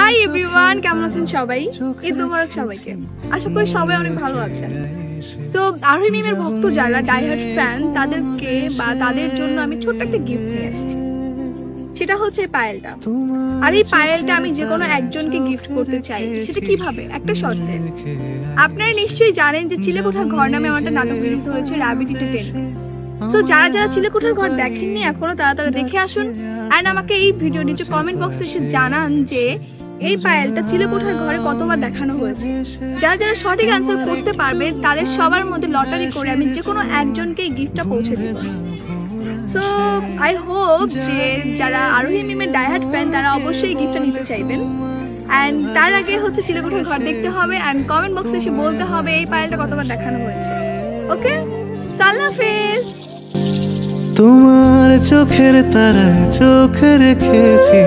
Hi everyone, কেমন আছেন সবাই? ঈদ মোবারক সবাইকে। আশা করি সবাই অনেক ভালো আছেন। সো আরোহী মিমের ভক্ত যারা ডাইহার্ড ফ্যান তাদেরকে বা তাদের জন্য আমি ছোট্ট একটা গিফট নিয়ে আসছি। সেটা হচ্ছে এই পায়েলটা। আর এই পায়েলটা আমি যে কোনো একজনকে গিফট করতে চাই। সেটা কিভাবে? একটা শর্তে। আপনারা নিশ্চয়ই জানেন যে চিলেকোঠার ঘর নামে আমার একটা নাটক রিলিজ হয়েছে রাবিট এন্টারটেইনমেন্ট। সো যারা যারা চিলেকোঠার ঘর দেখেননি এখনো তারা দেখে আসুন। অ্যান্ড আমাকে এই ভিডিও নিচে কমেন্ট বক্সে এসে জানান যে এই পায়েলটা চিলেকোঠার ঘরে কতবার দেখানো হয়েছে। যারা যারা সঠিক অ্যান্সার করতে পারবে তাদের সবার মধ্যে লটারি করে আমি যে কোনো একজনকে এই গিফটটা পৌঁছে দেব। সো আই হোপ যে যারা আরোহী মিমের ডাইহার্ড ফ্যান তারা অবশ্যই গিফটটা নিতে চাইবেন। অ্যান্ড তার আগে হচ্ছে চিলেকোঠার ঘর দেখতে হবে অ্যান্ড কমেন্ট বক্সে এসে বলতে হবে এই পায়েলটা কতবার দেখানো হয়েছে। ওকে, আল্লাহ হাফেজ। তোমার চোখের তারায় চোখ রেখেছি।